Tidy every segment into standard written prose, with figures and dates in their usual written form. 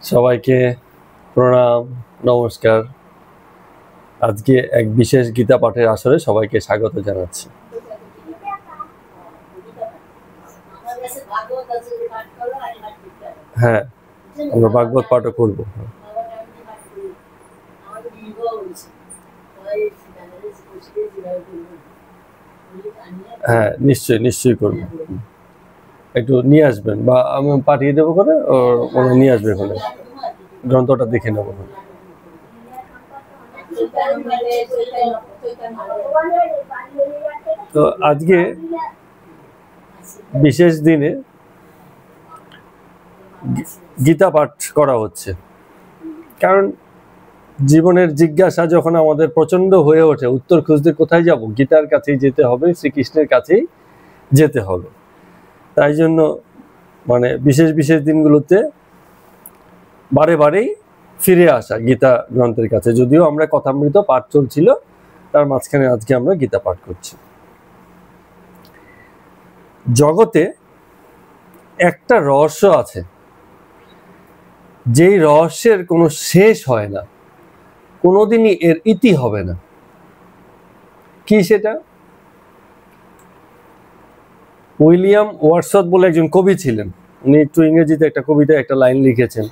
সবাইকে প্রণাম, নমস্কার। আজকে এক বিশেষ গীতা পাঠের আসরে সবাইকে স্বাগত জানাচ্ছি। হ্যাঁ, আমরা ভাগবত পাঠও করব। হ্যাঁ, নিশ্চয়ই করব। একটু নিয়ে আসবেন বা আমি পাঠিয়ে দেবো করে ওরা নিয়ে আসবে, ওখানে গ্রন্থটা দেখে নেবো। তো আজকে বিশেষ দিনে গীতা পাঠ করা হচ্ছে, কারণ জীবনের জিজ্ঞাসা যখন আমাদের প্রচন্ড হয়ে ওঠে, উত্তর খুঁজতে কোথায় যাব? গীতার কাছেই যেতে হবে, শ্রীকৃষ্ণের কাছেই যেতে হবে। তাই জন্য বিশেষ দিনগুলোতে বারেই ফিরে আসা গীতা গ্রন্থের কাছে। যদিও আমরা কথামৃত পাঠ চলছিল, তার মাঝখানে আজকে আমরা গীতা পাঠ করছি। জগতে একটা রহস্য আছে, যেই রহস্যের কোনো শেষ হয় না, কোনোদিনই এর ইতি হবে না। কি সেটা? উইলিয়াম ওয়ার্ডসওয়ার্থ বলে একজন কবি ছিলেন। উনি একটু ইংরেজিতে একটা কবিতা একটা লাইন লিখেছেন,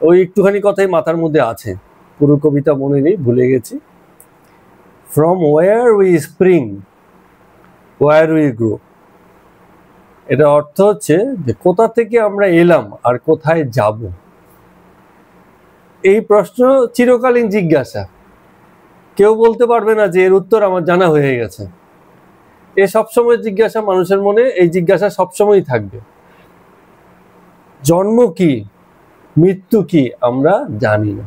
ওই একটুখানি কথাই মাথার মধ্যে আছে, পুরো কবিতা মনে নেই, ভুলে গেছি। From where we spring, where we grow. এটা অর্থ হচ্ছে যে কোথা থেকে আমরা এলাম আর কোথায় যাব। এই প্রশ্ন চিরকালীন জিজ্ঞাসা, কেউ বলতে পারবে না যে এর উত্তর আমার জানা হয়ে গেছে। এ সবসময় জিজ্ঞাসা মানুষের মনে, এই জিজ্ঞাসা সবসময় থাকবে। জন্ম কি, মৃত্যু কি আমরা জানি না।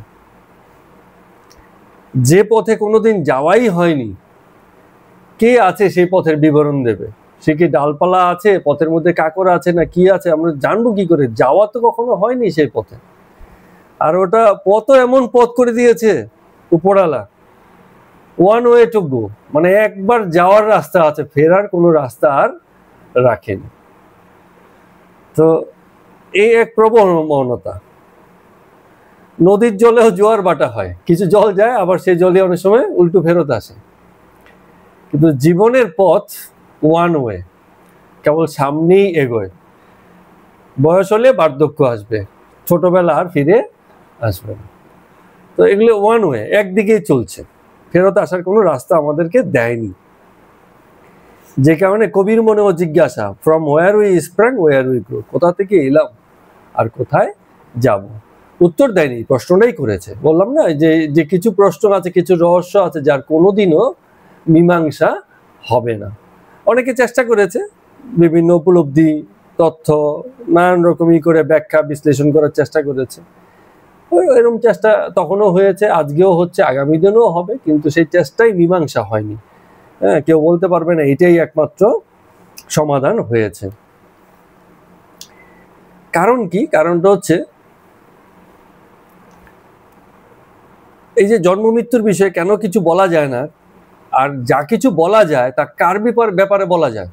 যে পথে কোনোদিন যাওয়াই হয়নি, কে আছে সেই পথের বিবরণ দেবে? সে কি ডালপালা আছে, পথের মধ্যে কাকর আছে, না কি আছে? আমরা জানবো কি করে? যাওয়া তো কখনো হয়নি সেই পথে। আর ওটা পথও এমন পথ করে দিয়েছে উপরওয়ালা, ওয়ান ওয়ে টু গো, একবার যাওয়ার রাস্তা আছে, ফেরার কোনো রাস্তা আর রাখেনি। তো এই এক প্রবণতা। নদীর জলেও জোয়ার বাটা হয়, কিছু জল যায়, আবার সেই জলে অনেক সময় উল্টো ফেরত আসে। কিন্তু জীবনের পথ ওয়ান ওয়ে, কেবল সামনেই এগোয়। বয়স হলে বার্ধক্য আসবে, ছোটবেলা আর ফিরে আসবে না। তো এগুলো ওয়ান ওয়ে, একদিকেই চলছে, ফেরত আসার কোনো রাস্তা আমাদেরকে দেয়নি। যে কারণে কবির মনেও জিজ্ঞাসা, from where we sprang where we grow, কোথা থেকে এলাম আর কোথায় যাব। উত্তর দেয়নি, প্রশ্নটাই করেছে। বললাম না যে কিছু প্রশ্ন আছে, কিছু রহস্য আছে যার কোনোদিনও মীমাংসা হবে না। অনেকে চেষ্টা করেছে, বিভিন্ন উপলব্ধি, তথ্য নানান রকমই করে ব্যাখ্যা বিশ্লেষণ করার চেষ্টা করেছে। এরকম চেষ্টা তখনও হয়েছে, আজকেও হচ্ছে, আগামী দিনেও হবে, কিন্তু সেই চেষ্টাই মীমাংসা হয়নি। হ্যাঁ, কেউ বলতে পারবে না এটাই একমাত্র সমাধান হয়েছে। কারণ কি? কারণটা হচ্ছে এই যে জন্ম মৃত্যুর বিষয়ে কেন কিছু বলা যায় না, আর যা কিছু বলা যায় তা কার ব্যাপারে বলা যায়?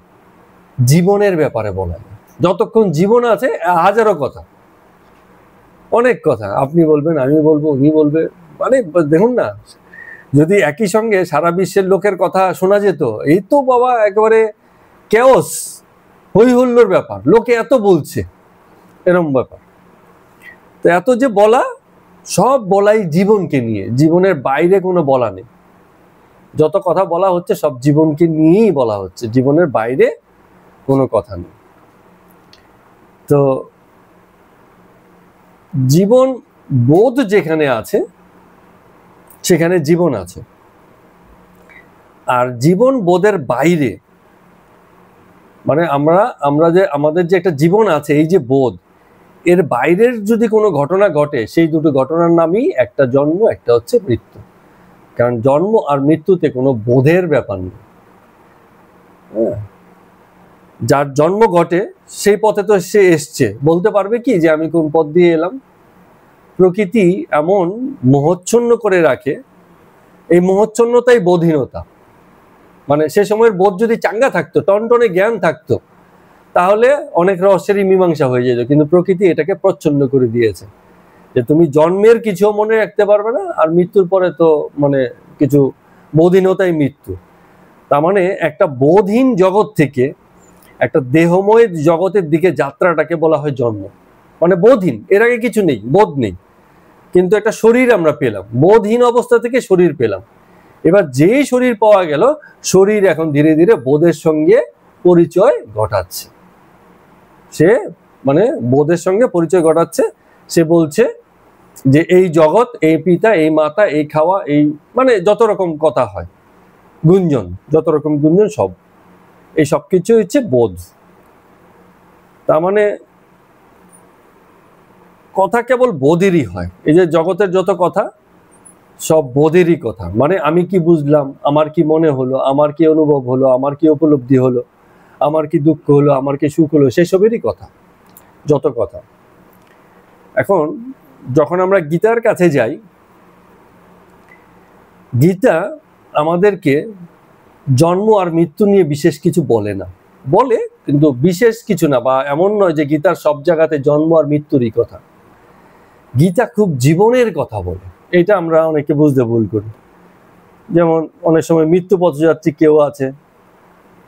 জীবনের ব্যাপারে বলা যায়। যতক্ষণ জীবন আছে হাজারো কথা, অনেক কথা, আপনি বলবেন, আমি বলবো, উনি বলবে। দেখুন না, যদি একই সঙ্গে সারা বিশ্বের লোকের কথা শোনা যেত, এই তো বাবা একেবারে কেওস, হই হুল্লোর ব্যাপার, লোকে এত বলছে, এরকম ব্যাপার। তো এত যে বলা, সব বলাই জীবনকে নিয়ে, জীবনের বাইরে কোনো বলা নেই। যত কথা বলা হচ্ছে সব জীবনকে নিয়েই বলা হচ্ছে, জীবনের বাইরে কোনো কথা নেই। তো জীবন বোধ যেখানে আছে সেখানে জীবন আছে, আর জীবন বোধের বাইরে আমাদের যে একটা জীবন আছে, এই যে বোধ, এর বাইরের যদি কোনো ঘটনা ঘটে, সেই দুটো ঘটনার নামই, একটা জন্ম, একটা হচ্ছে মৃত্যু। কারণ জন্ম আর মৃত্যুতে কোনো বোধের ব্যাপার নেই। যার জন্ম ঘটে সেই পথে তো সে এসছে, বলতে পারবে কি যে আমি কোন পথ দিয়ে এলাম? প্রকৃতি এমন মোহচ্ছন্ন করে রাখে, এই মোহচ্ছন্নতাই বোধহীনতা। সে সময়ের বোধ যদি চাঙ্গা থাকতো, টনটনে জ্ঞান থাকতো, তাহলে অনেক রহস্যেরই মীমাংসা হয়ে যেত। কিন্তু প্রকৃতি এটাকে প্রচ্ছন্ন করে দিয়েছে। যে তুমি জন্মের কিছু মনে রাখতে পারবে না, আর মৃত্যুর পরে তো মানে কিছু বোধহীনতাই মৃত্যু। তার মানে একটা বোধহীন জগৎ থেকে একটা দেহময় জগতের দিকে যাত্রাটাকে বলা হয় জন্ম। মানে বোধহীন, এর আগে কিছু নেই, বোধ নেই, কিন্তু একটা শরীর আমরা পেলাম, বোধহীন অবস্থা থেকে শরীর পেলাম। এবার যেই শরীর পাওয়া গেল, শরীর এখন ধীরে ধীরে বোধের সঙ্গে পরিচয় ঘটাচ্ছে। সে মানে বোধের সঙ্গে পরিচয় ঘটাচ্ছে। সে বলছে যে এই জগৎ, এই পিতা, এই মাতা, এই খাওয়া, এই মানে যত রকম কথা হয়, গুঞ্জন, যত রকম গুঞ্জন, সব এই সব কিছু হচ্ছে বোধ। তার মানে কথা কেবল বোধেরই হয়। এই যে জগতের যত কথা সব বোধেরই কথা। মানে আমি কি বুঝলাম, আমার কি মনে হলো, আমার কি অনুভব হলো, আমার কি উপলব্ধি হলো, আমার কি দুঃখ হলো, আমার কি সুখ হলো, সেসবেরই কথা, যত কথা। এখন যখন আমরা গীতার কাছে যাই, গীতা আমাদেরকে জন্ম আর মৃত্যু নিয়ে বিশেষ কিছু বলে না, বলে কিন্তু বিশেষ কিছু না, বা এমন নয় যে গীতার সব জায়গাতে জন্ম আর মৃত্যুরই কথা। গীতা খুব জীবনের কথা বলে, এটা আমরা অনেকে বুঝতে ভুল করি। যেমন অনেক সময় মৃত্যু পথযাত্রী কেউ আছে,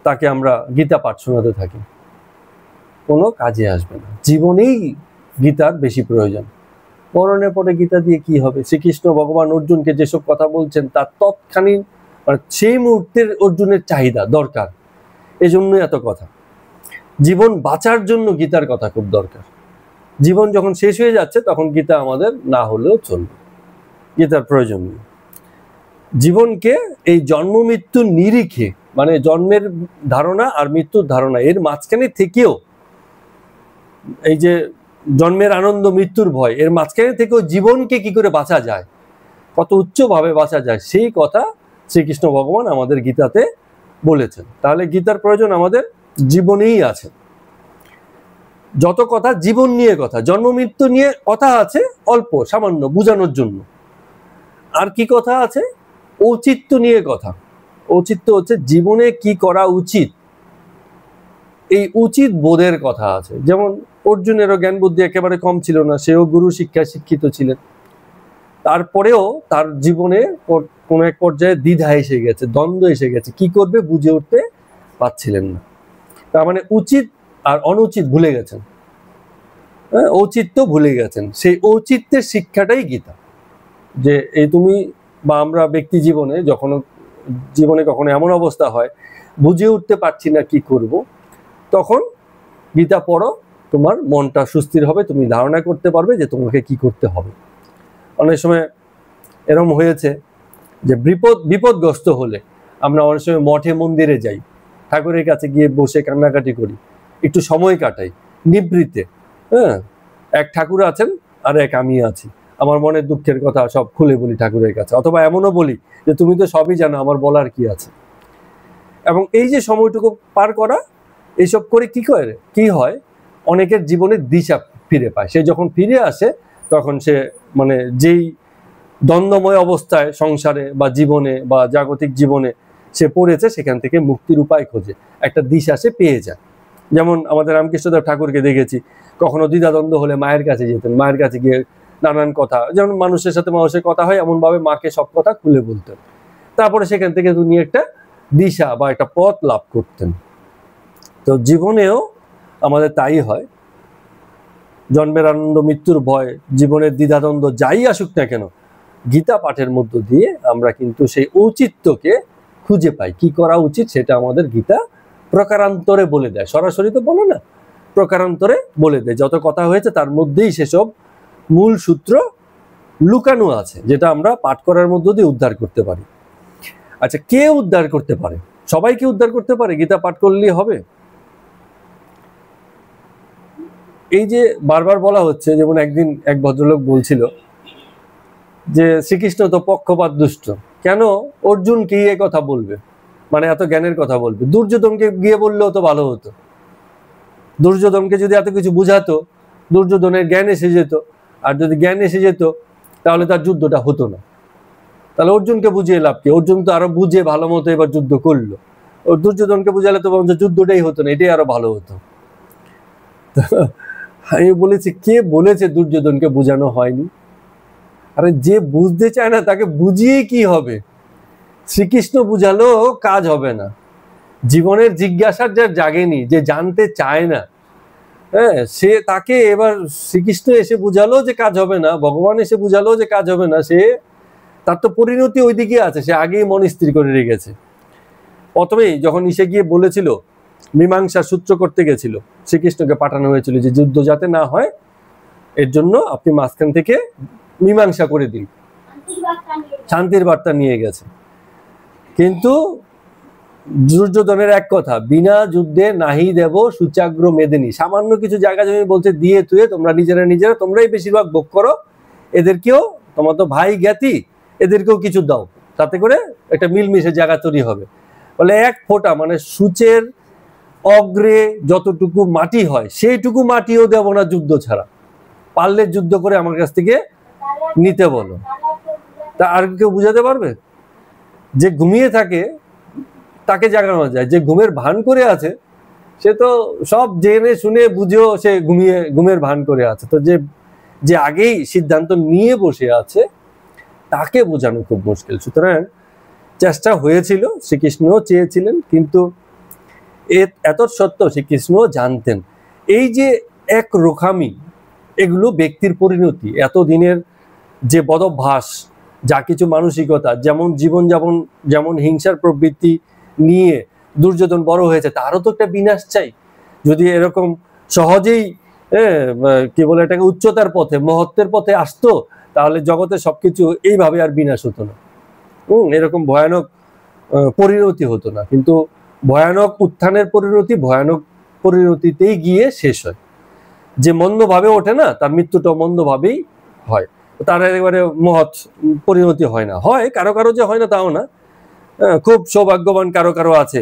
তাকে আমরা গীতা পাঠ শোনাতে থাকি, কোনো কাজে আসবে না। জীবনেই গীতার বেশি প্রয়োজন। মরণের পরে গীতা দিয়ে কি হবে? শ্রীকৃষ্ণ ভগবান অর্জুনকে যেসব কথা বলছেন তার তৎক্ষণিক মানে সেই মুহূর্তের অর্জুনের চাহিদা দরকার, এজন্যই এত কথা। জীবন বাঁচার জন্য গীতার কথা খুব দরকার। জীবন যখন শেষ হয়ে যাচ্ছে তখন গীতা আমাদের না হলেও চলবে, গীতার প্রয়োজন নেই। জীবনকে এই জন্ম মৃত্যুর নিরিখে, মানে জন্মের ধারণা আর মৃত্যুর ধারণা, এর মাঝখানে থেকেও, এই যে জন্মের আনন্দ মৃত্যুর ভয়, এর মাঝখানে থেকেও জীবনকে কি করে বাঁচা যায়, কত উচ্চভাবে বাঁচা যায়, সেই কথা শ্রীকৃষ্ণ ভগবান আমাদের গীতাতে বলেছেন। তাহলে গীতার প্রয়োজন আমাদের জীবনেই আছে। যত কথা জীবন নিয়ে কথা, জন্ম মৃত্যু নিয়ে কথা আছে অল্প সামান্য বোঝানোর জন্য। আর কি কথা আছে? ঔচিত্য নিয়ে কথা। ঔচিত্য হচ্ছে জীবনে কি করা উচিত, এই উচিত বোধের কথা আছে। যেমন অর্জুনেরও জ্ঞান বুদ্ধি একেবারে কম ছিল না, সেও গুরু শিক্ষায় শিক্ষিত ছিলেন, তারপরেও তার জীবনে কোন এক পর্যায়ে দ্বিধা এসে গেছে, দ্বন্দ্ব এসে গেছে, কি করবে বুঝে উঠতে পারছিলেন না। তার মানে উচিত আর অনুচিত ভুলে গেছেন, ঔচিত্য ভুলে গেছেন। সেই ঔচিত্যের শিক্ষাটাই গীতা। যে এই তুমি বা আমরা ব্যক্তি জীবনে কখনো এমন অবস্থা হয় বুঝে উঠতে পারছি না কি করব, তখন গীতা পড়ো, তোমার মনটা সুস্থির হবে, তুমি ধারণা করতে পারবে যে তোমাকে কি করতে হবে। অনেক সময় এরকম হয়েছে যে বিপদগ্রস্ত হলে আমরা অনেক সময় মঠে মন্দিরে যাই, ঠাকুরের কাছে গিয়ে বসে কান্নাকাটি করি, একটু সময় কাটাই নিবৃত্তে। এক ঠাকুর আছেন আর এক আমি আছি, আমার মনের দুঃখের কথা সব খুলে বলি ঠাকুরের কাছে, অথবা এমনও বলি যে তুমি তো সবই জানো, আমার বলার কি আছে। এবং এই যে সময়টুকু পার করা, এইসব করে কি হয়, অনেকের জীবনের দিশা ফিরে পায়। সে যখন ফিরে আসে তখন সে মানে যেই দ্বন্দ্বময় অবস্থায় সংসারে বা জীবনে বা জাগতিক জীবনে সে পড়েছে, সেখান থেকে মুক্তির উপায় খোঁজে, একটা দিশা সে পেয়ে যায়। যেমন আমাদের রামকৃষ্ণদেব ঠাকুরকে দেখেছি, কখনো দ্বিধাদ্বন্দ্ব হলে মায়ের কাছে যেতেন, মায়ের কাছে গিয়ে নানান কথা, যেমন মানুষের সাথে মানুষের কথা হয় এমন ভাবে মাকে সব কথা খুলে বলতেন, তারপরে সেখান থেকে তিনি একটা দিশা বা একটা পথ লাভ করতেন। তো জীবনেও আমাদের তাই হয়, জন্মের আনন্দ মৃত্যুর ভয়, জীবনের দ্বিধাদ্বন্দ্ব যাই আসুক না কেন, গীতা পাঠের মধ্য দিয়ে আমরা কিন্তু সেই ঔচিত্যকে খুঁজে পাই। কি করা উচিত সেটা আমাদের গীতা প্রকারান্তরে বলে দেয়, সরাসরি তো বলে না, প্রকারান্তরে বলে দেয়। যত কথা হয়েছে তার মধ্যেই সেসব মূল সূত্র লুকানো আছে, যেটা আমরা পাঠ করার মধ্য দিয়ে উদ্ধার করতে পারি। আচ্ছা, কে উদ্ধার করতে পারে? সবাইকে উদ্ধার করতে পারে গীতা পাঠ করলেই হবে? এই যে বারবার বলা হচ্ছে, যেমন একদিন এক ভদ্রলোক বলছিল যে শ্রীকৃষ্ণ তো পক্ষপাত দুষ্ট, কেন অর্জুন কি এ কথা বলবে, মানে এত জ্ঞানের কথা বলবে? দুর্যোধনকে গিয়ে বললেও তো ভালো হতো। দুর্যোধনকে যদি এত কিছু বুঝাতো, দুর্যোধনের জ্ঞান এসে যেত, আর যদি জ্ঞান এসে যেত তাহলে তার যুদ্ধটা হতো না। তাহলে অর্জুনকে বুঝিয়ে লাভ কি? অর্জুন তো আরো বুঝে ভালো মতো এবার যুদ্ধ করলো, ও দুর্যোধনকে বুঝালে তো যুদ্ধটাই হতো না, এটাই আরো ভালো হতো। আমি বলেছি, কে বলেছে দুর্যোধনকে বুঝানো হয়নি? আরে যে বুঝতে চায় না তাকে বুঝিয়ে কি হবে? শ্রীকৃষ্ণ বুঝালো কাজ হবে না। জীবনের জিজ্ঞাসার যার জাগেনি, যে জানতে চায় না, হ্যাঁ, সে তাকে এবার শ্রীকৃষ্ণ এসে বুঝালো যে কাজ হবে না, ভগবান এসে বুঝালো যে কাজ হবে না, সে তার তো পরিণতি ওইদিকে আছে, সে আগেই মন স্থির করে রেখেছে। প্রথমেই যখন এসে গিয়ে বলেছিল, মীমাংসা সূত্র করতে গেছিল, শ্রীকৃষ্ণকে পাঠানো হয়েছিল যে যুদ্ধ যাতে না হয় এর জন্য আপনি মাঝখান থেকে মীমাংসা করে দিন, শান্তির বার্তা নিয়ে গেছে। কিন্তু দুর্যোধনের এক কথা, বিনা যুদ্ধে নাহি দেব সুচাগ্র মেদিনী। সামান্য কিছু জায়গা জমি বলছে দিয়ে তুয়ে তোমরা নিজেরা তোমরাই বেশিরভাগ ভোগ করো, এদেরকেও, তোমার তো ভাই জ্ঞাতি, এদেরকেও কিছু দাও, তাতে করে একটা মিলমিশে জায়গা তৈরি হবে। বলে এক ফোঁটা, মানে সূচের অগ্রে যতটুকু মাটি হয় সেইটুকু মাটিও দেব না যুদ্ধ ছাড়া, পারলে যুদ্ধ করে আমার কাছ থেকে নিতে বলো। তা আর কেউ বুঝাতে পারবে? যে ঘুমিয়ে থাকে তাকে জাগানো যায়, যে ঘুমের ভান করে আছে সে তো সব জেনে শুনে বুঝেও সে ঘুমের ভান করে আছে। তো যে আগেই সিদ্ধান্ত নিয়ে বসে আছে তাকে বোঝানো খুব মুশকিল। সুতরাং চেষ্টা হয়েছিল, শ্রীকৃষ্ণও চেয়েছিলেন, কিন্তু এত সত্য শ্রীকৃষ্ণও জানতেন এই যে এক রোখামি, এগুলো ব্যক্তির পরিণতি, এতদিনের যে বদভ্যাস, যা কিছু মানসিকতা, যেমন জীবনযাপন, যেমন হিংসার প্রবৃত্তি নিয়ে দুর্যোধন বড় হয়েছে, তারও তো একটা বিনাশ চাই। যদি এরকম সহজেই কি বলে এটাকে উচ্চতার পথে, মহত্বের পথে আসতো, তাহলে জগতে সবকিছু এইভাবে আর বিনাশ হতো না, এরকম ভয়ানক পরিণতি হতো না। কিন্তু ভয়ানক উত্থানের পরিণতি ভয়ানক পরিণতিতেই গিয়ে শেষ হয়। যে মন্দভাবে ওঠে না, তার মৃত্যুটাও মন্দভাবেই হয়, তার একেবারে মহৎ পরিণতি হয় না। হয় কারো কারো, যে হয় না তাও না, খুব সৌভাগ্যবান কারো কারো আছে,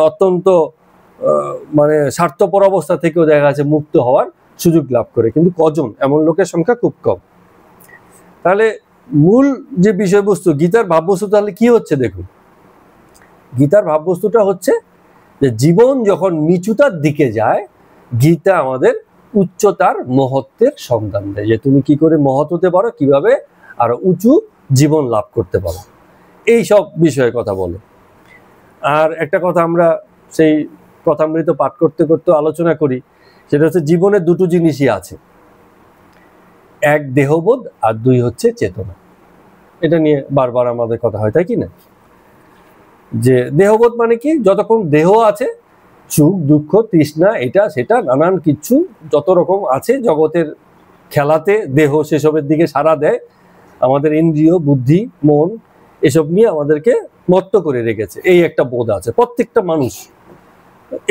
অত্যন্ত মানে স্বার্থপর অবস্থা থেকেও দেখা যাচ্ছে মুক্ত হওয়ার সুযোগ লাভ করে, কিন্তু কজন, এমন লোকের সংখ্যা খুব কম। তাহলে মূল যে বিষয়বস্তু, গীতার ভাববস্তু তাহলে কি হচ্ছে দেখুন। গীতার ভাববস্তুটা হচ্ছে যে জীবন যখন নিচুতার দিকে যায়, গীতা আমাদের উচ্চতার মহত্বের সন্ধান দেয়, যে তুমি কি করে মহৎ হতে পারো, কিভাবে আরো উঁচু জীবন লাভ করতে পারো, এই সব বিষয়ে কথা বলে। আর একটা কথা আমরা সেই কথামৃত পাঠ করতে করতে আলোচনা করি, সেটা হচ্ছে জীবনে দুটো জিনিসই আছে, এক দেহবোধ আর দুই হচ্ছে চেতনা। এটা নিয়ে বারবার আমাদের কথা হয়, তাই কি না? যে দেহবোধ মানে কি, যতক্ষণ দেহ আছে, সুখ দুঃখ তৃষ্ণা এটা সেটা নানান কিছু যত রকম আছে জগতের খেলাতে দেহ সেসবের দিকে সাড়া দেয়, আমাদের ইন্দ্রিয় বুদ্ধি মন এসব নিয়ে আমাদেরকে মত্ত করে রেখেছে, এই একটা বোধ আছে, প্রত্যেকটা মানুষ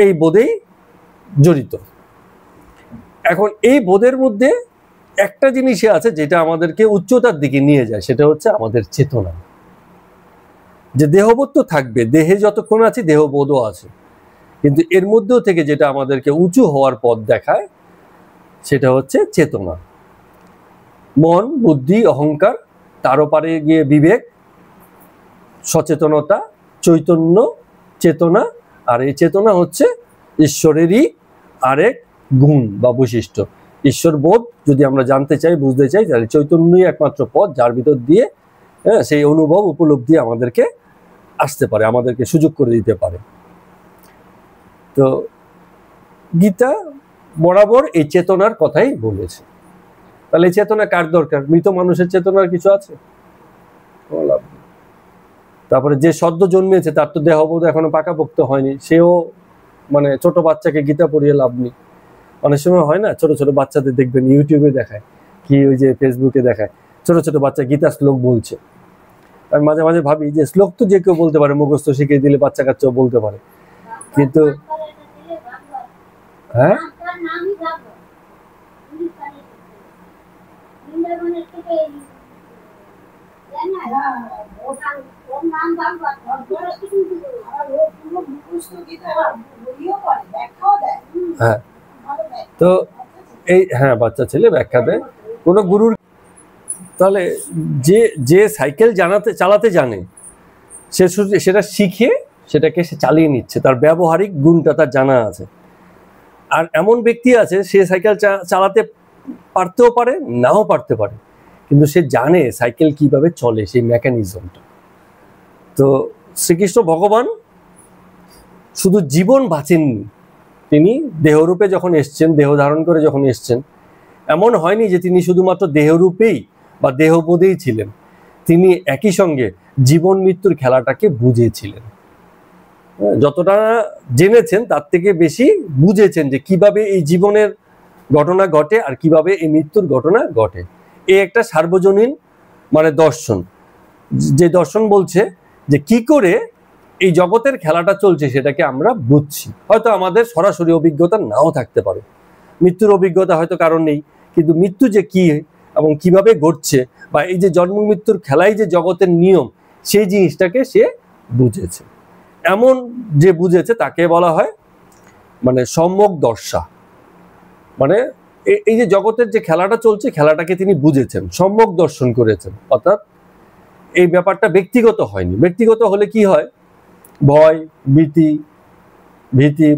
এই বোধেই জড়িত। এখন এই বোধের মধ্যে একটা জিনিসই আছে যেটা আমাদেরকে উচ্চতার দিকে নিয়ে যায়, সেটা হচ্ছে আমাদের চেতনা। যে দেহবোধ তো থাকবে, দেহে যতক্ষণ আছে দেহবোধও আছে, কিন্তু এর মধ্যেও থেকে যেটা আমাদেরকে উঁচু হওয়ার পথ দেখায় সেটা হচ্ছে চেতনা। মন বুদ্ধি অহংকার, তারও পারে গিয়ে বিবেক, সচেতনতা, চৈতন্য, চেতনা। আর এই চেতনা হচ্ছে ঈশ্বরেরই আরেক গুণ বা বৈশিষ্ট্য। ঈশ্বর বোধ যদি আমরা জানতে চাই, বুঝতে চাই, তাহলে চৈতন্যই একমাত্র পথ, যার ভিতর দিয়ে সেই অনুভব উপলব্ধি আমাদেরকে আসতে পারে, আমাদেরকে সুযোগ করে দিতে পারে। তো গীতা বরাবর এই চেতনার কথাই বলেছে। তাহলে এই চেতনা কার দরকার? মৃত মানুষের চেতনার কিছু আছে? তারপরে যে সদ্য জন্মেছে তার তো দেহবোধ এখনো পাকাপোক্ত হয়নি, সেও মানে ছোট বাচ্চাকে গীতা পড়িয়ে লাভ নেই। অনেক সময় হয় না, ছোট ছোট বাচ্চাদের দেখবেন ইউটিউবে দেখায়, কি ওই যে ফেসবুকে দেখায়, ছোট ছোট বাচ্চা গীতা শ্লোক বলছে। আমি মাঝে মাঝে ভাবি যে শ্লোক তো যে কেউ বলতে পারে, মুখস্থ শিখিয়ে দিলে বাচ্চা কাচ্চাও বলতে পারে, কিন্তু হ্যাঁ হ্যাঁ তো এই বাচ্চা ছেলে ব্যাখ্যা দেয় কোনো গুরুর। তাহলে যে সাইকেল চালাতে জানে সে সেটা শিখে সেটাকে সে চালিয়ে নিচ্ছে, তার ব্যবহারিক গুণটা তার জানা আছে। আর এমন ব্যক্তি আছে সে সাইকেল চালাতে পারতেও পারে, নাও পারতে পারে, কিন্তু সে জানে সাইকেল কিভাবে চলে, সেই মেকানিজমটা। তো শ্রীকৃষ্ণ ভগবান শুধু জীবন বাঁচেননি, তিনি দেহরূপে যখন এসছেন, দেহ ধারণ করে যখন এসছেন, এমন হয়নি যে তিনি শুধুমাত্র দেহরূপেই বা দেহবোধেই ছিলেন, তিনি একই সঙ্গে জীবন মৃত্যুর খেলাটাকে বুঝেছিলেন। যতটা জেনেছেন তার থেকে বেশি বুঝেছেন যে কিভাবে এই জীবনের ঘটনা ঘটে আর কিভাবে এই মৃত্যুর ঘটনা ঘটে। এই একটা সার্বজনীন মানে দর্শন, যে দর্শন বলছে যে কি করে এই জগতের খেলাটা চলছে সেটাকে আমরা বুঝছি। হয়তো আমাদের সরাসরি অভিজ্ঞতা নাও থাকতে পারে, মৃত্যুর অভিজ্ঞতা হয়তো কারণ নেই, কিন্তু মৃত্যু যে কি এবং কিভাবে ঘটছে বা এই যে জন্ম মৃত্যুর খেলাই যে জগতের নিয়ম, সেই জিনিসটাকে সে বুঝেছে। এমন যে বুঝেছে তাকে বলা হয় মানে সম্যক দর্শা। মানে এই যে জগতের যে খেলাটা চলছে, খেলাটাকে তিনি বুঝেছেন, সম্যক দর্শন করেছেন। অর্থাৎ এই ব্যাপারটা ব্যক্তিগত হয়নি। ব্যক্তিগত হলে কি হয়, ভয়, ভীতি,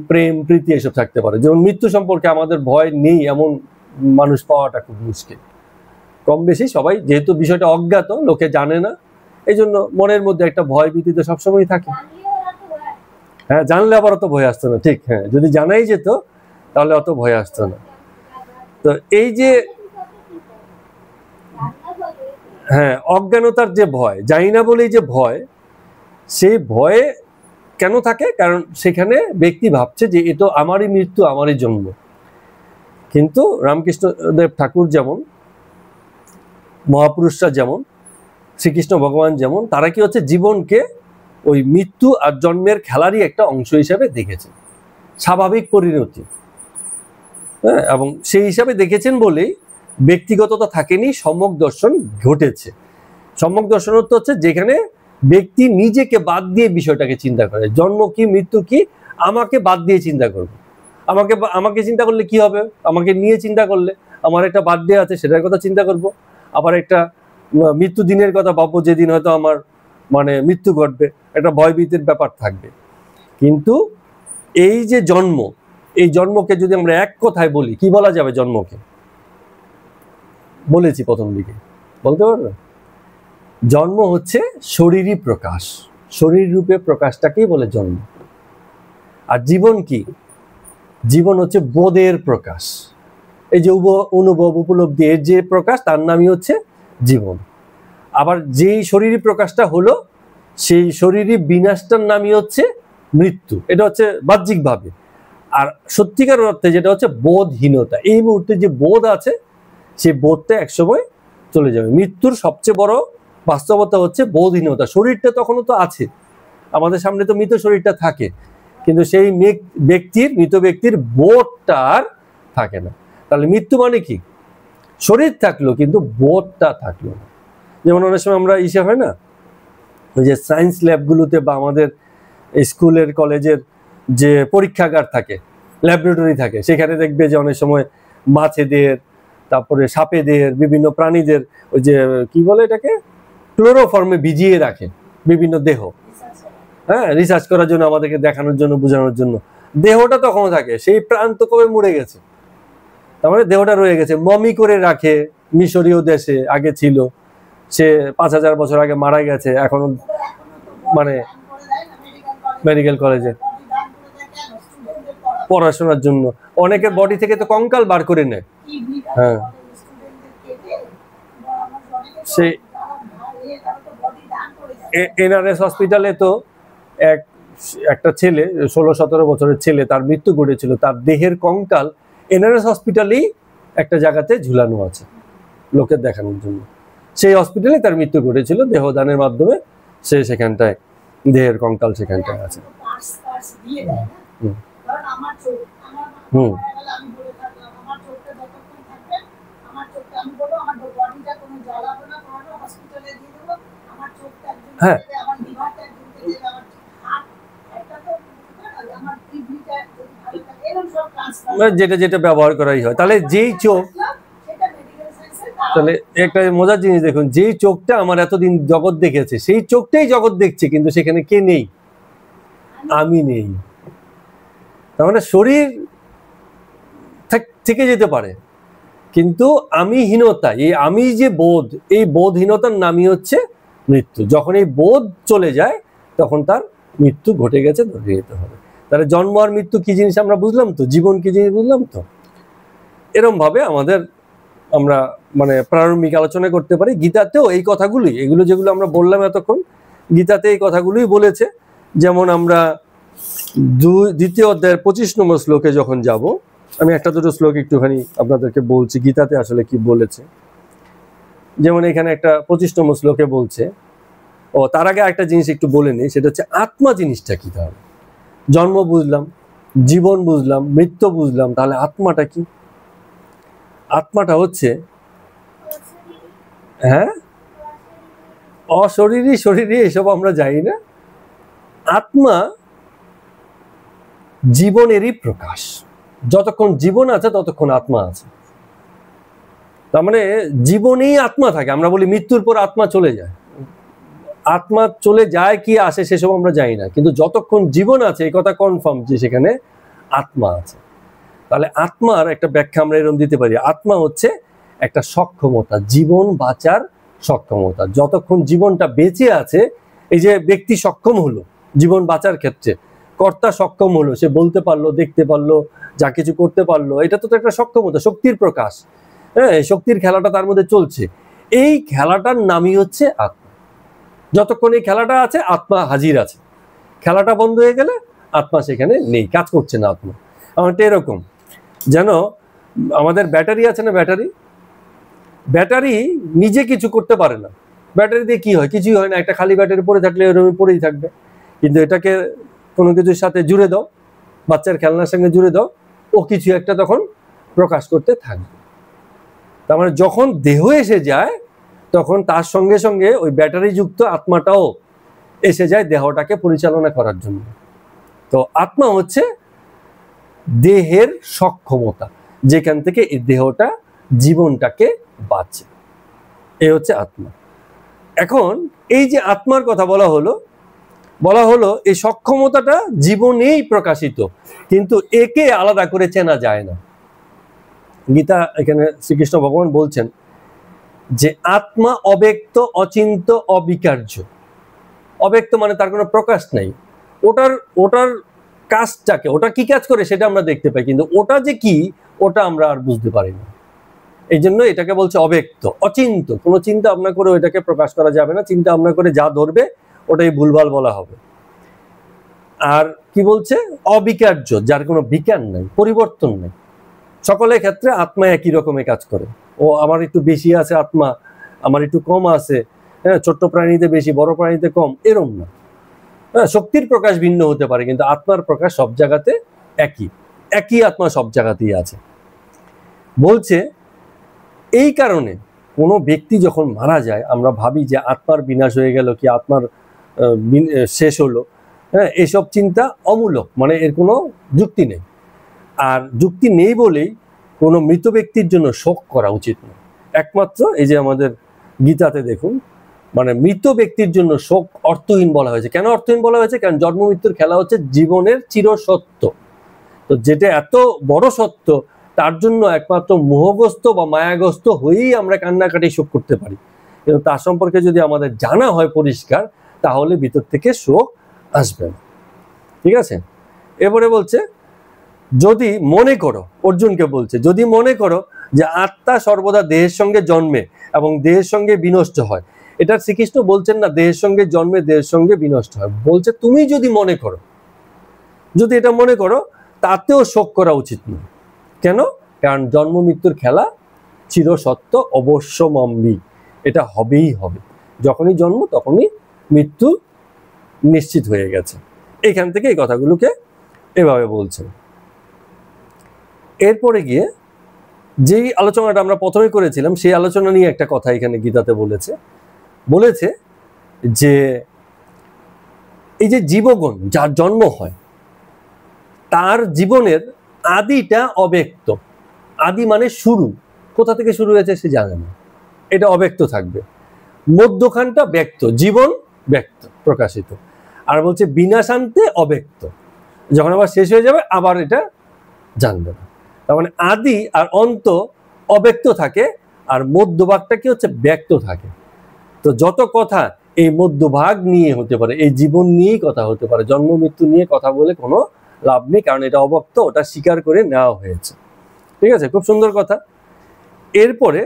প্রেম, প্রীতি এসব থাকতে পারে। যেমন মৃত্যু সম্পর্কে আমাদের ভয় নেই এমন মানুষ পাওয়াটা খুব মুশকিল। কম বেশি সবাই, যেহেতু বিষয়টা অজ্ঞাত, লোকে জানে না, এই জন্য মনের মধ্যে একটা ভয় ভীতি তো সবসময় থাকে। হ্যাঁ, জানলে আবার অত ভয় আসতো না। ঠিক, হ্যাঁ, যদি জানাই যেত তাহলে অত ভয় আসতো না। তো এই যে হ্যাঁ, অজ্ঞানতার যে ভয়, জানি না বলেই যে ভয়, সেই ভয়ে কেন থাকে? কারণ সেখানে ব্যক্তি ভাবছে যে এ তো আমারই মৃত্যু, আমারই জন্ম। কিন্তু রামকৃষ্ণদেব ঠাকুর যেমন, মহাপুরুষরা যেমন, শ্রীকৃষ্ণ ভগবান যেমন, তারা কি হচ্ছে জীবনকে ওই মৃত্যু আর জন্মের খেলারই একটা অংশ হিসাবে দেখেছেন, স্বাভাবিক পরিণতি। হ্যাঁ, এবং সেই হিসাবে দেখেছেন বলেই ব্যক্তিগততা থাকেনি, সম্যক দর্শন ঘটেছে। সম্যক দর্শন হচ্ছে যেখানে ব্যক্তি নিজেকে বাদ দিয়ে বিষয়টাকে চিন্তা করে, জন্ম কি মৃত্যু কি, আমাকে বাদ দিয়ে চিন্তা করবে। আমাকে চিন্তা করলে কি হবে, আমাকে নিয়ে চিন্তা করলে আমার একটা বার্থডে আছে, সেটার কথা চিন্তা করব, আবার একটা মৃত্যু দিনের কথা ভাববো, যেদিন হয়তো আমার মানে মৃত্যু ঘটবে, একটা ভয়ভীতির ব্যাপার থাকবে। কিন্তু এই যে জন্ম, এই জন্মকে যদি আমরা এক কথায় বলি, কি বলা যাবে জন্মকে? বলেছি প্রথম দিকে, বলতে পারবে? জন্ম হচ্ছে শরীরী প্রকাশ, শরীর রূপে প্রকাশটাকেই বলে জন্ম। আর জীবন কি? জীবন হচ্ছে বোধের প্রকাশ, এই যে অনুভব উপলব্ধি এর যে প্রকাশ, তার নামই হচ্ছে জীবন। আবার যেই শরীরী প্রকাশটা হলো, সেই শরীরী বিনাশটার নামই হচ্ছে মৃত্যু। এটা হচ্ছে বাহ্যিকভাবে। আর সত্যিকার অর্থে যেটা হচ্ছে বোধহীনতা, এই মুহূর্তে যে বোধ আছে সেই বোধটা একসময় চলে যাবে। মৃত্যুর সবচেয়ে বড় বাস্তবতা হচ্ছে বোধহীনতা। শরীরটা তখনও তো আছে, আমাদের সামনে তো মৃত শরীরটা থাকে, কিন্তু সেই মৃত ব্যক্তির বোধটা আর থাকে না। তাহলে মৃত্যু মানে কি? শরীর থাকলো কিন্তু বোধটা থাকলো না। যেমন অনেক সময় আমরা হয় না, ওই যে সায়েন্স ল্যাবগুলোতে বা আমাদের স্কুলের কলেজের যে পরীক্ষাগার থাকে, ল্যাবরেটরি থাকে, সেখানে দেখবে যে অনেক সময় মাছেদের, তারপরে সাপেদের, বিভিন্ন প্রাণীদের ওই যে কি বলে এটাকে, ক্লোরোফর্মে ভিজিয়ে রাখে বিভিন্ন দেহ। হ্যাঁ, রিসার্চ করার জন্য, আমাদেরকে দেখানোর জন্য, বোঝানোর জন্য। দেহটা তখনও থাকে, সেই প্রাণ তো কবে মরে গেছে, তার মানে দেহটা রয়ে গেছে। মমি করে রাখে, মিশরীয় দেশে আগে ছিল, সে 5000 বছর আগে মারা গেছে, এখনো মানে মেডিকেল কলেজে পড়াশোনার জন্য। অনেকের বডি থেকে তো কঙ্কাল বার করে নেয়। হ্যাঁ, সে এনআরএস হসপিটালে তো একটা ছেলে, 16-17 বছরের ছেলে, তার মৃত্যু ঘটেছিল। তার দেহের কঙ্কাল এনআরএস হসপিটালেই একটা জায়গাতে ঝুলানো আছে লোকের দেখানোর জন্য। সেই হসপিটালে তার মৃত্যু ঘটেছিল, দেহদানের মাধ্যমে সে সেখানটায় দেহের কঙ্কাল সেখানটায় আছে। হ্যাঁ, যেটা যেটা ব্যবহার করাই হয়। তাহলে যেই চোখ, তাহলে একটা মজার জিনিস দেখুন, যেই চোখটা আমার এতদিন জগৎ দেখেছে, সেই চোখটাই জগৎ দেখছে, কিন্তু সেখানে কে নেই? আমি নেই। তার মানে শরীর থেকে যেতে পারে, কিন্তু আমিহীনতা, এই আমি যে বোধ, এই বোধহীনতার নামই হচ্ছে মৃত্যু। যখন এই বোধ চলে যায় তখন তার মৃত্যু ঘটে গেছে, ধরে যেতে হবে। তাহলে জন্ম আর মৃত্যু কি জিনিস আমরা বুঝলাম তো, জীবন কি জিনিস বুঝলাম তো। এরম ভাবে আমরা মানে প্রারম্ভিক আলোচনা করতে পারি। গীতাতেও এই কথাগুলি, এগুলো যেগুলো আমরা বললাম এতক্ষণ, গীতাতে এই কথাগুলোই বলেছে। যেমন আমরা 2য় অধ্যায়ের 25 নম্বর শ্লোকে যখন যাব, আমি একটা দুটো শ্লোক একটুখানি আপনাদেরকে বলছি গীতাতে আসলে কি বলেছে। যেমন এখানে একটা 25 নম্বর শ্লোকে বলছে, তার আগে একটা জিনিস একটু বলে নিই, সেটা হচ্ছে আত্মা জিনিসটা কি। তাহলে জন্ম বুঝলাম, জীবন বুঝলাম, মৃত্যু বুঝলাম, তাহলে আত্মাটা কি? আত্মাটা হচ্ছে, হ্যাঁ, অশরীরী শরীরী এসব আমরা জানি না। আত্মা জীবনেরই প্রকাশ। যতক্ষণ জীবন আছে ততক্ষণ আত্মা আছে। তার মানে জীবনেই আত্মা থাকে। আমরা বলি মৃত্যুর পর আত্মা চলে যায়, আত্মা চলে যায় কি আসে সেসব আমরা জানি না, কিন্তু যতক্ষণ জীবন আছে এই কথা কনফার্ম যে সেখানে আত্মা আছে। তাহলে আত্মার একটা ব্যাখ্যা আমরা এরকম দিতে পারি, আত্মা হচ্ছে একটা সক্ষমতা, জীবন বাঁচার সক্ষমতা। যতক্ষণ জীবনটা বেঁচে আছে, এই যে ব্যক্তি সক্ষম হলো জীবন বাঁচার ক্ষেত্রে, কর্তা সক্ষম হলো, সে বলতে পারলো, দেখতে পারলো, যা কিছু করতে পারলো, এটা তো একটা সক্ষমতা, শক্তির প্রকাশ। হ্যাঁ, শক্তির খেলাটা তার মধ্যে চলছে। এই খেলাটার নামই হচ্ছে আত্মা। যতক্ষণ এই খেলাটা আছে আত্মা হাজির আছে, খেলাটা বন্ধ হয়ে গেলে আত্মা সেখানে নেই, কাজ করছে না আত্মা। আমারটা এরকম, যেন আমাদের ব্যাটারি আছে না, ব্যাটারি নিজে কিছু করতে পারে না। ব্যাটারি দিয়ে কি হয়? কিছুই হয় না। একটা খালি ব্যাটারি পড়ে থাকলে এরকম পড়েই থাকবে। কিন্তু এটাকে কোনো কিছুর সাথে জুড়ে দাও, বাচ্চার খেলনার সঙ্গে জুড়ে দাও, ও কিছু একটা তখন প্রকাশ করতে থাকবে। তার মানে যখন দেহ এসে যায় তখন তার সঙ্গে সঙ্গে ওই ব্যাটারি যুক্ত আত্মাটাও এসে যায় দেহটাকে পরিচালনা করার জন্য। তো আত্মা হচ্ছে দেহের সক্ষমতা, যেখান থেকে এই দেহটা জীবনটাকে বাঁচে, এই হচ্ছে আত্মা। এখন এই যে আত্মার কথা বলা হলো এই সক্ষমতাটা জীবনেই প্রকাশিত, কিন্তু একে আলাদা করে চেনা যায় না। গীতা এখানে শ্রীকৃষ্ণ ভগবান বলছেন যে আত্মা অব্যক্ত, অচিন্ত, অবিকার্য। অব্যক্ত মানে তার কোনো প্রকাশ নাই। ওটার কাজটাকে, ওটা কি কাজ করে সেটা আমরা দেখতে পাই, কিন্তু ওটা যে কি ওটা আমরা আর বুঝতে পারি না। এই জন্য এটাকে বলছে অব্যক্ত, অচিন্ত। কোনো চিন্তা ভাবনা করে ওইটাকে প্রকাশ করা যাবে না। চিন্তা ভাবনা করে যা ধরবে ওটাই ভুলভাল বলা হবে। আর কি বলছে? অবিকার্য, যার কোনো বিকার নাই, পরিবর্তন নাই। সকলের ক্ষেত্রে আত্মা একই রকমের কাজ করে। ও আমার একটু বেশি আছে আত্মা, আমার একটু কম আছে, হ্যাঁ, ছোট্ট প্রাণীতে বেশি, বড় প্রাণীতে কম, এরম না। হ্যাঁ, শক্তির প্রকাশ ভিন্ন হতে পারে, কিন্তু আত্মার প্রকাশ সব জায়গাতে একই আত্মা সব জায়গাতেই আছে। বলছে এই কারণে কোনো ব্যক্তি যখন মারা যায় আমরা ভাবি যে আত্মার বিনাশ হয়ে গেল, কি আত্মার শেষ হলো। হ্যাঁ, এসব চিন্তা অমূলক, মানে এর কোনো যুক্তি নেই। আর যুক্তি নেই বলেই কোনো মৃত ব্যক্তির জন্য শোক করা উচিত নয়। একমাত্র এই যে আমাদের গীতাতে দেখুন, মানে মৃত ব্যক্তির জন্য শোক অর্থহীন বলা হয়েছে। কেন অর্থহীন বলা হয়েছে? কারণ জন্ম মৃত্যুর খেলা হচ্ছে জীবনের চিরসত্য। তো যেটা এত বড় সত্য, তার জন্য একমাত্র মোহগ্রস্ত বা মায়াগ্রস্ত হয়েই আমরা কান্নাকাটি শোক করতে পারি। কিন্তু তার সম্পর্কে যদি আমাদের জানা হয় পরিষ্কার, তাহলে ভিতর থেকে শোক আসবে না। ঠিক আছে? এবারে বলছে যদি মনে করো, অর্জুনকে বলছে, যদি মনে করো যে আত্মা সর্বদা দেহের সঙ্গে জন্মে এবং দেহের সঙ্গে বিনষ্ট হয়। এটা শ্রীকৃষ্ণ বলছেন না দেহের সঙ্গে জন্মে দেহের সঙ্গে বিনষ্ট হয়, বলছে তুমি যদি মনে করো, যদি এটা মনে করো, তাতেও শোক করা উচিত নয়। কেন? কারণ জন্ম মৃত্যুর খেলা চিরসত্য, অবশ্যম্বী, এটা হবেই হবে। যখনই জন্ম তখনই মৃত্যু নিশ্চিত হয়ে গেছে। এখান থেকে এই কথাগুলোকে এভাবে বলছেন। এরপরে গিয়ে যেই আলোচনাটা আমরা প্রথমে করেছিলাম সেই আলোচনা নিয়ে একটা কথা এখানে গীতাতে বলেছে যে এই যে জীবগণ যার জন্ম হয় তার জীবনের আদিটা অব্যক্ত। আদি মানে শুরু, কোথা থেকে শুরু হয়েছে সে জানে না, এটা অব্যক্ত থাকবে। মধ্যখানটা ব্যক্ত, জীবন ব্যক্ত, প্রকাশিত। আর বলছে বিনাশান্তে অব্যক্ত, যখন আবার শেষ হয়ে যাবে আবার এটা জানবে না। তার মানে আদি আর অন্ত অব্যক্ত থাকে, আর মধ্যভাগটা কি হচ্ছে ব্যক্ত থাকে। তো যত কথা এই মধ্যভাগ নিয়ে হতে পারে, এই জীবন নিয়েই কথা হতে পারে, জন্ম মৃত্যু নিয়ে কথা বলে কোনো লাভ নেই, কারণ এটা অব্যক্ত, ওটা স্বীকার করে নেওয়া হয়েছে। ঠিক আছে, খুব সুন্দর কথা। এরপরে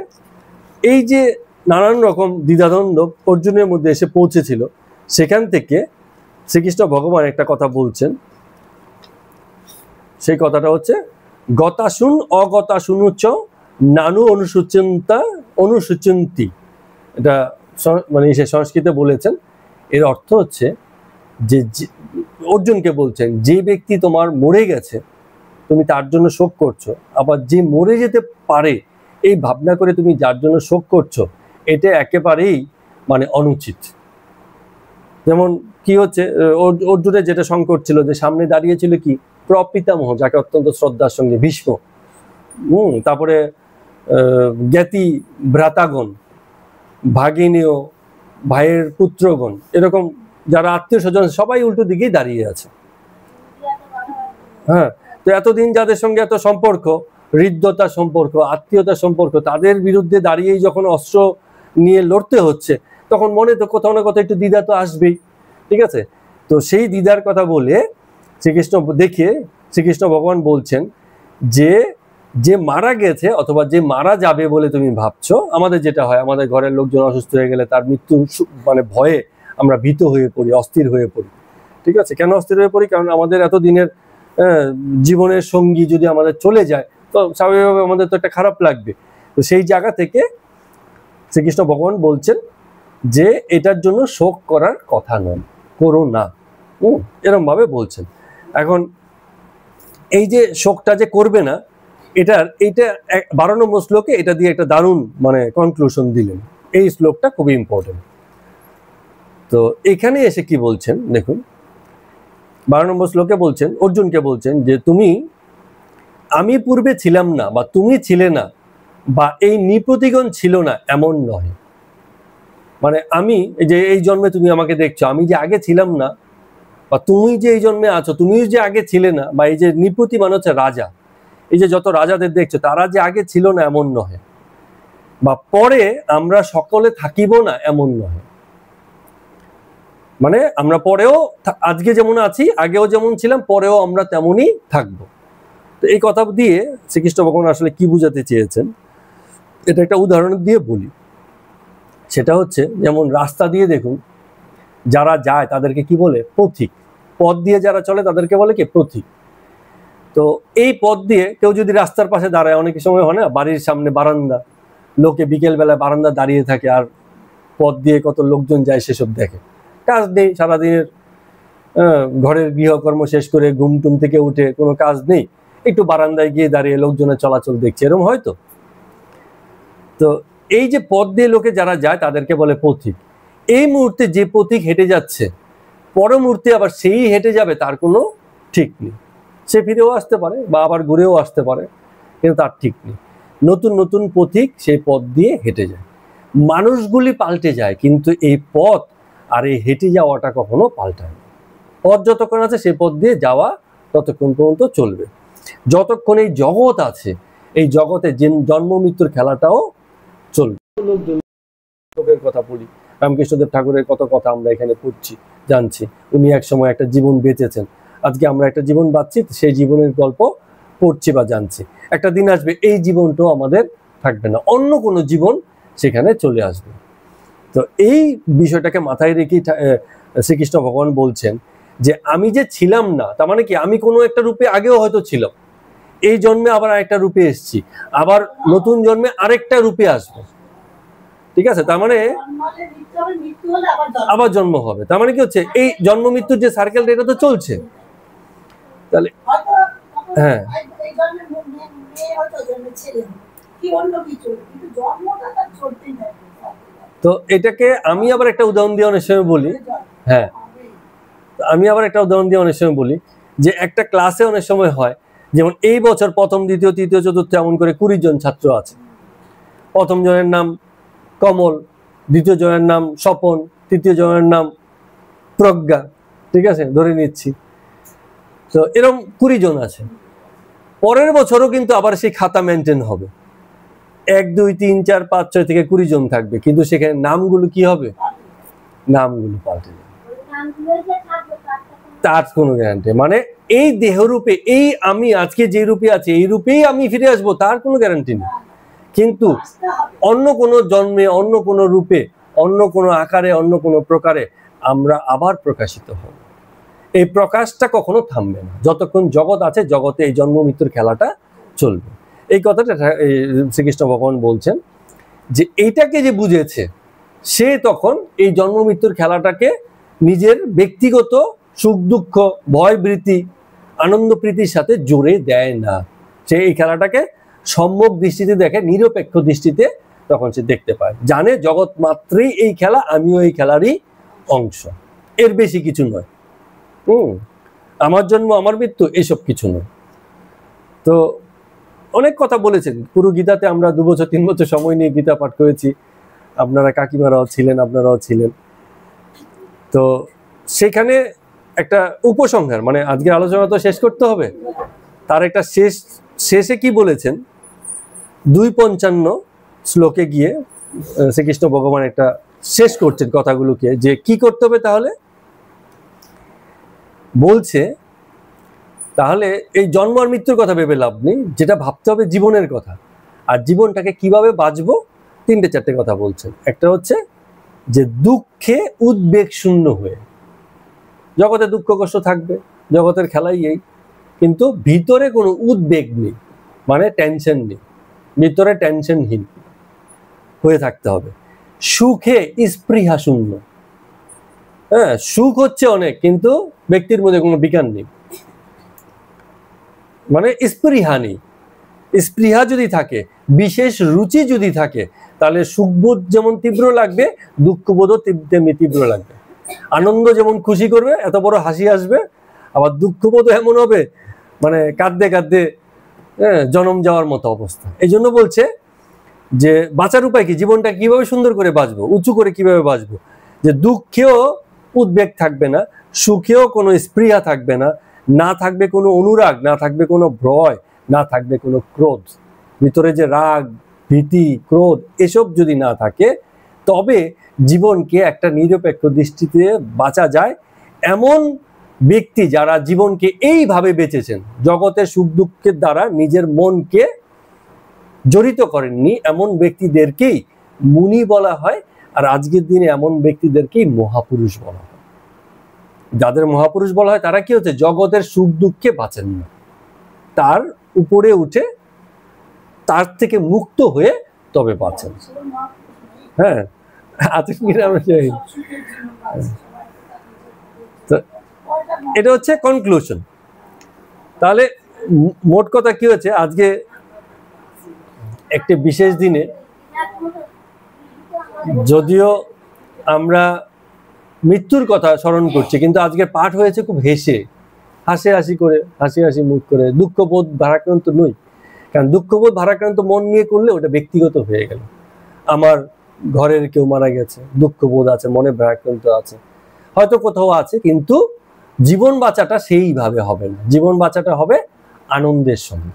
এই যে নানান রকম দ্বিধাদ্বন্দ্ব অর্জুনের মধ্যে এসে পৌঁছেছিল, সেখান থেকে শ্রীকৃষ্ণ ভগবান একটা কথা বলছেন। সেই কথাটা হচ্ছে গতাশুন অগতাশুনুচ নানু অনুসূচন্তি। এটা মানে সে সংস্কৃতে বলেছেন। এর অর্থ হচ্ছে যে অর্জুনকে বলছেন, যে ব্যক্তি তোমার মরে গেছে তুমি তার জন্য শোক করছো, আবার যে মরে যেতে পারে এই ভাবনা করে তুমি যার জন্য শোক করছো, এটা একেবারেই মানে অনুচিত। যেমন কি হচ্ছে, অর্জুনের যেটা সংকট ছিল, যে সামনে দাঁড়িয়েছিল কি প্রপিতামহ, যাকে অত্যন্ত শ্রদ্ধার সঙ্গে ভীষ্ম, তারপরে জ্ঞাতি ভ্রাতাগণ, ভাগিনীয়, ভাইয়ের পুত্রগণ, এরকম যারা আত্মীয় স্বজন সবাই উল্টো দিকেই দাঁড়িয়ে আছে। হ্যাঁ, তো এতদিন যাদের সঙ্গে এত সম্পর্ক, হৃদ্যতার সম্পর্ক, আত্মীয়তার সম্পর্ক, তাদের বিরুদ্ধে দাঁড়িয়েই যখন অস্ত্র নিয়ে লড়তে হচ্ছে, তখন মনে তো কোথাও না কোথাও একটু দ্বিধা তো আসবেই। ঠিক আছে, তো সেই দ্বিধার কথা বলে শ্রীকৃষ্ণ ভগবান বলছেন যে যে মারা গেছে অথবা যে মারা যাবে বলে তুমি ভাবছো, আমাদের যেটা হয়, আমাদের ঘরের লোকজন অসুস্থ হয়ে গেলে তার মৃত্যু মানে ভয়ে আমরা ভীত হয়ে পড়ি, অস্থির হয়ে পড়ি। ঠিক আছে, কেন অস্থির হয়ে পড়ি? কারণ আমাদের এতদিনের জীবনের সঙ্গী যদি আমাদের চলে যায়, তো স্বাভাবিকভাবে আমাদের তো একটা খারাপ লাগবে। তো সেই জায়গা থেকে শ্রীকৃষ্ণ ভগবান বলছেন যে এটার জন্য শোক করার কথা নয়, করো না, এরকম ভাবে বলছেন। এখন এই যে শোকটা যে করবে না, এইটা 12 নম্বর শ্লোকে এটা দিয়ে একটা দারুণ মানে কনক্লুশন দিলেন। এই শ্লোকটা খুবই ইম্পর্টেন্ট। তো এখানে এসে কি বলছেন দেখুন, 12 নম্বর শ্লোকে বলছেন, অর্জুনকে বলছেন যে আমি পূর্বে ছিলাম না বা তুমি ছিলে না বা এই নৃপতিগণ ছিল না এমন নয়। মানে আমি যে এই জন্মে তুমি আমাকে দেখছো, আমি যে আগে ছিলাম না, বা তুমি যে এই জন্মে আছো তুমি যে আগে ছিলে না, বা এই যে নৃপতি মানে হচ্ছে রাজা, এই যে যত রাজাদের দেখছো তারা যে আগে ছিল না এমন নয়, বা পরে আমরা সকলে থাকিব না এমন নয়। মানে আমরা পরেও আজকে যেমন আছি, আগেও যেমন ছিলাম, পরেও আমরা তেমনই থাকবো। তো এই কথা দিয়ে শ্রীকৃষ্ণ ভগবান আসলে কি বুঝাতে চেয়েছেন, এটা একটা উদাহরণ দিয়ে বলি। সেটা হচ্ছে, যেমন রাস্তা দিয়ে দেখুন যারা যায় তাদেরকে কি বলে? পথিক। পথ দিয়ে যারা চলে তাদেরকে বলে কি? পথিক। তো এই পথ দিয়ে কেউ যদি রাস্তার পাশে দাঁড়ায়, অনেক সময় হয় না, বাড়ির সামনে বারান্দা, লোকে বিকেল বেলায় বারান্দা দাঁড়িয়ে থাকে আর পথ দিয়ে কত লোকজন যায় সেসব দেখে, কাজ নেই সারাদিনের, ঘরের গৃহকর্ম শেষ করে ঘুম টুম থেকে উঠে কোনো কাজ নেই, একটু বারান্দায় গিয়ে দাঁড়িয়ে লোকজনের চলাচল দেখছে, এরকম হয়তো। তো এই যে পথ দিয়ে লোকে যারা যায় তাদেরকে বলে পথিক। এই মুহূর্তে যে পথিক হেঁটে যাচ্ছে, পর মুহূর্তে আবার সেই হেঁটে যাবে তার কোনো ঠিক নেই। সে ফিরেও আসতে পারে বা আবার ঘুরেও আসতে পারে, কিন্তু তার ঠিক নেই। নতুন নতুন পথিক সেই পথ দিয়ে হেঁটে যায়। মানুষগুলি পাল্টে যায়, কিন্তু এই পথ আর এই হেঁটে যাওয়াটা কখনো পাল্টায় না। পথ যতক্ষণ আছে সেই পথ দিয়ে যাওয়া ততক্ষণ পর্যন্ত চলবে। যতক্ষণ এই জগৎ আছে, এই জগতে জন্ম মৃত্যুর খেলাটাও চলবে। লোকের কথা বলি, রামকৃষ্ণদেব ঠাকুরের কত কথা আমরা এখানে পড়ছি, জানছি। উনি এক সময় একটা জীবন বেঁচেছেন, আজকে আমরা একটা জীবন বাঁচছি, সেই জীবনের গল্প পড়ছি বা জানছি। একটা দিন আসবে এই জীবনটাও আমাদের থাকবে না, অন্য কোনো জীবন সেখানে চলে আসবে। তো এই বিষয়টাকে মাথায় রেখে শ্রীকৃষ্ণ ভগবান বলছেন যে আমি যে ছিলাম না, তার মানে কি আমি কোনো একটা রূপে আগেও হয়তো ছিলাম, এই জন্মে আবার আরেকটা রূপে এসেছি, আবার নতুন জন্মে আরেকটা রূপে আসবো। ঠিক আছে, তার মানে আবার জন্ম হবে। তার মানে কি হচ্ছে, এই জন্ম মৃত্যুর যে সার্কেলটা এটা তো চলছে। তাহলে হ্যাঁ, তো এটাকে আমি আবার একটা উদাহরণ দিয়ে অনেক সময় বলি, হ্যাঁ আমি আবার একটা উদাহরণ দিয়ে অনেক সময় বলি যে একটা ক্লাসে অনেক সময় হয়, যেমন এই বছর প্রথম দ্বিতীয় তৃতীয় চতুর্থ এমন করে 20 জন ছাত্র আছে। প্রথম জনের নাম কমল, দ্বিতীয় জনের নাম স্বপন, তৃতীয় জনের নাম প্রজ্ঞা, ঠিক আছে ধরে নিচ্ছি। তো এরকম 20 জন আছে। পরের বছরও কিন্তু আবার সেই খাতা মেনটেন হবে, 1 2 3 4 5 6 থেকে 20 জন থাকবে, কিন্তু সেখানে নামগুলো কি হবে? নামগুলো পাল্টে যাবে, তার কোনো গ্যারান্টি, মানে এই দেহরূপে, এই আমি আজকে যে রূপে আছি এই রূপেই আমি ফিরে আসবো তার কোনো গ্যারান্টি নেই। কিন্তু অন্য কোনো জন্মে, অন্য কোনো রূপে, অন্য কোনো আকারে, অন্য কোনো প্রকারে আমরা আবার প্রকাশিত হব। এই প্রকাশটা কখনো থামবে না, যতক্ষণ জগৎ আছে জগতে এই জন্ম মৃত্যুর খেলাটা চলবে। এই কথাটা শ্রীকৃষ্ণ ভগবান বলছেন যে এইটাকে যে বুঝেছে সে তখন এই জন্ম মৃত্যুর খেলাটাকে নিজের ব্যক্তিগত সুখ দুঃখ, ভয় ভীতি, আনন্দ প্রীতির সাথে জোরে দেয় না। সে এই খেলাটাকে সম্যক দৃষ্টিতে দেখে, নিরপেক্ষ দৃষ্টিতে তখন সে দেখতে পায়, জানে জগৎ মাত্রই এই খেলা, আমিও এই খেলারই অংশ, এর বেশি কিছু নয়। আমার জন্ম আমার মৃত্যু এসব কিছু নয়। তো অনেক কথা বলেছেন পুরো গীতাতে, আমরা 2 বছর 3 বছর সময় নিয়ে গীতা পাঠ করেছি, আপনারা কাকিমারাও ছিলেন, আপনারাও ছিলেন। তো সেখানে একটা উপসংহার, মানে আজকের আলোচনা তো শেষ করতে হবে, তার একটা শেষে কি বলেছেন 2:55 শ্লোকে গিয়ে শ্রীকৃষ্ণ ভগবান একটা শেষ করছেন কথাগুলোকে, যে কি করতে হবে তাহলে। বলছে তাহলে এই জন্ম আর মৃত্যুর কথা ভেবে লাভ নেই, যেটা ভাবতে হবে জীবনের কথা, আর জীবনটাকে কিভাবে বাঁচবো 3-4টে কথা বলছেন। একটা হচ্ছে যে দুঃখে উদ্বেগ শূন্য হয়ে, জগতে দুঃখ কষ্ট থাকবে, জগতের খেলাই এই, কিন্তু ভিতরে কোনো উদ্বেগ নেই, মানে টেনশন নেই, ভিতরে টেনশনহীন হয়ে থাকতে হবে। সুখে স্পৃহা শূন্য, হ্যাঁ সুখ হচ্ছে অনেক কিন্তু ব্যক্তির মধ্যে কোনো বিকার নেই, মানে স্পৃহা নেই। স্পৃহা যদি থাকে, বিশেষ রুচি যদি থাকে, তাহলে সুখবোধ যেমন তীব্র লাগবে, দুঃখবোধও তেমনি তীব্র লাগবে। আনন্দ যেমন খুশি করবে, এত বড় হাসি আসবে, আবার দুঃখবোধ এমন হবে মানে কাঁদতে কাঁদতে জনম যাওয়ার মতো অবস্থা। এই জন্য বলছে যে বাঁচার উপায় কি, জীবনটা কিভাবে সুন্দর করে বাঁচবো, উঁচু করে কিভাবে বাঁচবো, যে দুঃখেও উদ্বেগ থাকবে না, সুখেও কোনো স্পৃহা থাকবে না, না থাকবে কোনো অনুরাগ, না থাকবে কোনো ভয়, না থাকবে কোনো ক্রোধ। ভিতরে যে রাগ, ভীতি, ক্রোধ এসব যদি না থাকে, তবে জীবনকে একটা নিরপেক্ষ দৃষ্টিতে বাঁচা যায়। এমন ব্যক্তি যারা জীবনকে এইভাবে বেঁচেছেন, জগতের সুখ দুঃখের দ্বারা নিজের মনকে জড়িত করেননি, এমন ব্যক্তিদেরকেই মুনি বলা হয়। আর আজকের দিনে এমন ব্যক্তিদেরকেই মহাপুরুষ বলা হয়। যাদের মহাপুরুষ বলা হয় তারা কি হচ্ছে, জগতের সুখ দুঃখে বাঁচেন না, তার উপরে উঠে তার থেকে মুক্ত হয়ে তবে বাঁচেন। হ্যাঁ এটা হচ্ছে কনক্লুশন। তাহলে মোট কথা কি হচ্ছে, আজকে একটি বিশেষ দিনে, যদিও আমরা মৃত্যুর কথা স্মরণ করছি, কিন্তু আজকের পাঠ হয়েছে খুব হাসি করে, হাসি মুখ করে। দুঃখবোধ ভারাক্রান্ত নই, কারণ দুঃখবোধ ভারাক্রান্ত মন নিয়ে করলে ওটা ব্যক্তিগত হয়ে গেল। আমার ঘরের কেউ মারা গেছে, দুঃখবোধ আছে, মনে ভারাক্রান্ত আছে, হয়তো কোথাও আছে, কিন্তু জীবন বাঁচাটা সেইভাবে হবে না। জীবন বাঁচাটা হবে আনন্দের সঙ্গে।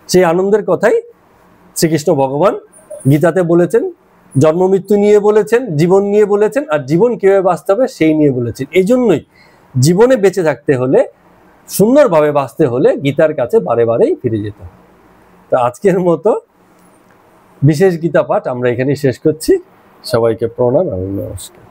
সেই আনন্দের কথাই শ্রীকৃষ্ণ ভগবান গীতাতে বলেছেন, জন্ম মৃত্যু নিয়ে বলেছেন, জীবন নিয়ে বলেছেন, আর জীবন কিভাবে বাঁচতে হবে সেই নিয়ে বলেছেন। এই জন্যই জীবনে বেঁচে থাকতে হলে, সুন্দরভাবে বাঁচতে হলে গীতার কাছে বারে বারেই ফিরে যেতে হবে। তো আজকের মতো বিশেষ গীতা পাঠ আমরা এখানেই শেষ করছি। সবাইকে প্রণাম এবং নমস্কার।